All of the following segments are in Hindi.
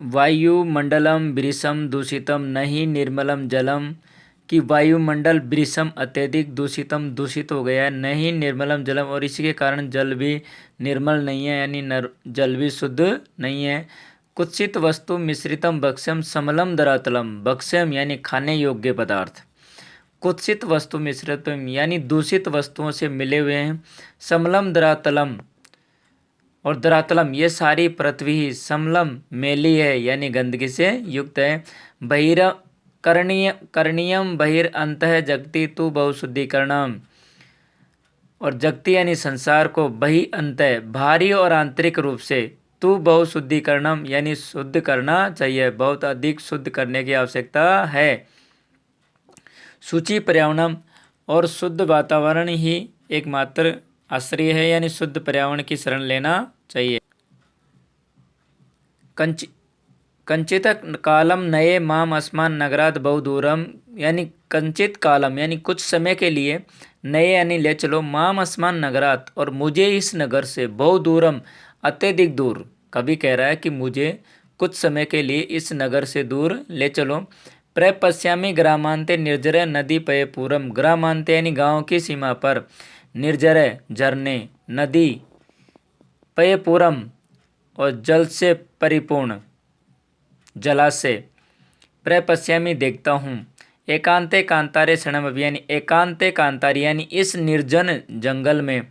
वायुमंडलम विषम दूषितम नहीं निर्मलम जलम, कि वायुमंडल विषम अत्यधिक दूषितम दूषित हो गया है, नहीं निर्मलम जलम, और इसी के कारण जल भी निर्मल नहीं है, यानी जल भी शुद्ध नहीं है। कुत्सित वस्तु मिश्रितम भक्ष्यम समलम दरातलम, भक्ष्यम यानी खाने योग्य पदार्थ, कुत्सित वस्तु मिश्रितम यानी दूषित वस्तुओं से मिले हुए हैं, समलम दरातलम, और दरातलम ये सारी पृथ्वी समलम मेली है यानी गंदगी से युक्त है। बहिर करणीयम बहिरअंतः जगति तु बहुशुद्धिकरणम, और जगति यानी संसार को बहि अंतः बाहरी और आंतरिक रूप से, तु बहुशुद्धिकरणम यानी शुद्ध करना चाहिए, बहुत अधिक शुद्ध करने की आवश्यकता है। शुचि पर्यावरणम, और शुद्ध वातावरण ही एकमात्र आश्रय है, यानी शुद्ध पर्यावरण की शरण लेना चाहिए। कंचित कालम नये माम अस्मान नगरात बहुदूरम, यानी कंचित कालम यानी कुछ समय के लिए, नए यानी ले चलो, माम अस्मान नगरात और मुझे इस नगर से, बहुदूरम अत्यधिक दूर, कभी कह रहा है कि मुझे कुछ समय के लिए इस नगर से दूर ले चलो। प्रपश्यामी ग्रामांते निर्जर नदी पय पूरम, ग्रामांते यानी गाँव की सीमा पर, निर्जर झरने, नदी, पयपूरम और जल से परिपूर्ण जलाशय, प्रपश्यामी देखता हूँ, एकांते कांतारे क्षणम यानी एकांते कांतारी यानी इस निर्जन जंगल में,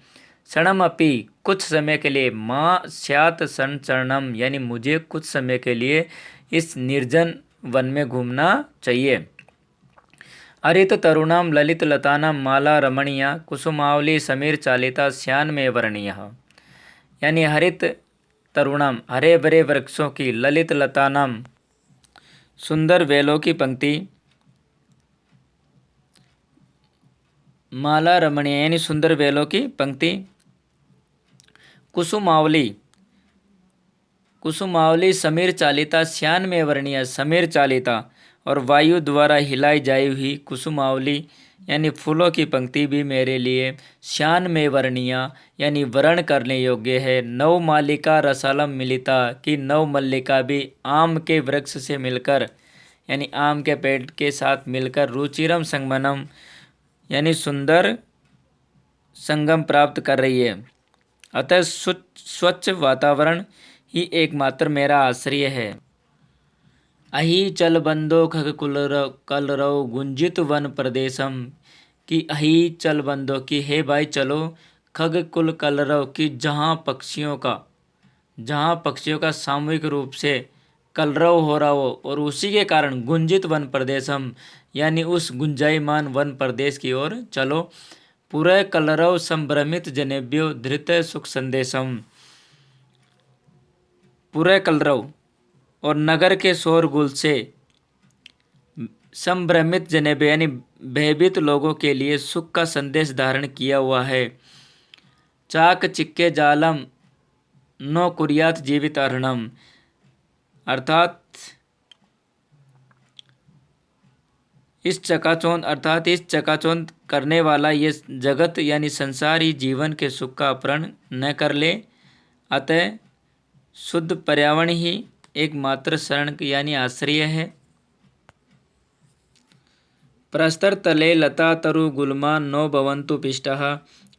क्षणम अपि कुछ समय के लिए, माँ स्यात् संचरणम यानी मुझे कुछ समय के लिए इस निर्जन वन में घूमना चाहिए। हरित तरुणाम ललित लतानाम माला रमणीया कुसुमावली समीर चालिता श्यान में वर्णीय, यानी हरित तरुणाम हरे भरे वृक्षों की, ललित लतानाम सुंदर बेलों की पंक्ति, माला रमणीय यानी सुंदर बेलों की पंक्ति, कुसुमावली, कुसुमावली समीर चालिता श्यान में वर्णीय, समीर चालिता और वायु द्वारा हिलाई जाई हुई कुसुमावली यानी फूलों की पंक्ति भी मेरे लिए श्यान में वर्णीय यानी वर्ण करने योग्य है। नव मालिका रसालम मिलिता, कि नव मल्लिका भी आम के वृक्ष से मिलकर यानी आम के पेड़ के साथ मिलकर, रुचिरम संगमनम यानी सुंदर संगम प्राप्त कर रही है। अतः स्वच्छ वातावरण ही एकमात्र मेरा आश्रय है। अहि चल बंदो खग कलरव गुंजित वन प्रदेशम, कि अहि चल बंदो की हे भाई चलो, खग कुल कलरव की जहाँ पक्षियों का सामूहिक रूप से कलरव हो रहा हो, और उसी के कारण गुंजित वन प्रदेशम यानी उस गुंजायमान वन प्रदेश की ओर चलो। पूरे कलरव संभ्रमित जनेभ्यो धृत सुख संदेशम, पूरे कलरव और नगर के शोरगुल से संभ्रमित जनेब यानी भयभीत लोगों के लिए सुख का संदेश धारण किया हुआ है। चाक चिक्के जालम नो कुरियात जीवित अर्णम, अर्थात इस चकाचौंध करने वाला ये जगत यानी संसार ही जीवन के सुख का अपहरण न कर ले। अतः शुद्ध पर्यावरण ही एकमात्र शरण यानी आश्रय है। प्रस्तर तले लता तरु गुल्मा नो भवन्तु पिष्टः,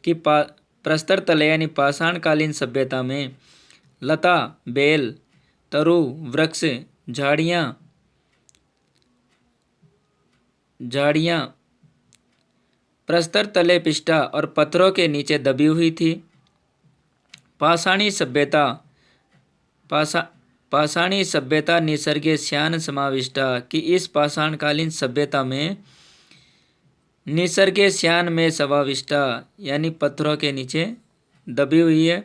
कि प्रस्तर तले यानी पाषाणकालीन सभ्यता में लता बेल, तरु वृक्ष, झाड़ियाँ प्रस्तर तले पिष्टा और पत्थरों के नीचे दबी हुई थी। पाषाणी सभ्यता निसर्गे श्यान समाविष्टा, कि इस पाषाणकालीन सभ्यता में निसर्गे श्यान में समाविष्टा यानी पत्थरों के नीचे दबी हुई है।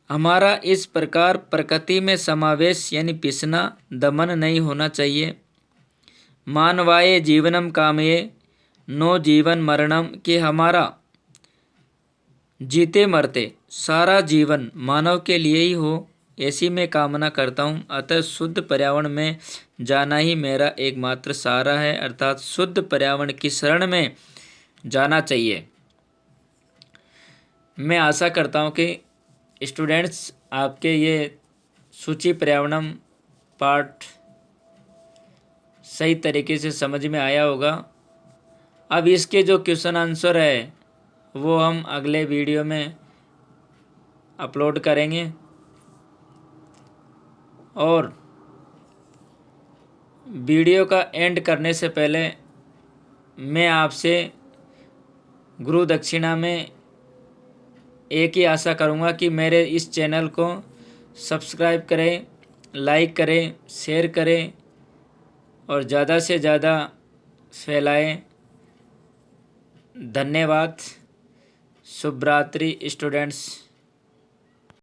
हमारा इस प्रकार प्रकृति में समावेश यानी पिसना दमन नहीं होना चाहिए। मानवाय जीवनम कामये नो जीवन मरणम, कि हमारा जीते मरते सारा जीवन मानव के लिए ही हो, ऐसी मैं कामना करता हूँ। अतः शुद्ध पर्यावरण में जाना ही मेरा एकमात्र सहारा है, अर्थात शुद्ध पर्यावरण की शरण में जाना चाहिए। मैं आशा करता हूँ कि स्टूडेंट्स आपके ये सूची पर्यावरणम पार्ट सही तरीके से समझ में आया होगा। अब इसके जो क्वेश्चन आंसर है वो हम अगले वीडियो में अपलोड करेंगे। और वीडियो का एंड करने से पहले मैं आपसे गुरु दक्षिणा में एक ही आशा करूँगा कि मेरे इस चैनल को सब्सक्राइब करें, लाइक करें, शेयर करें और ज़्यादा से ज़्यादा फैलाएं। धन्यवाद। शुभ रात्रि स्टूडेंट्स।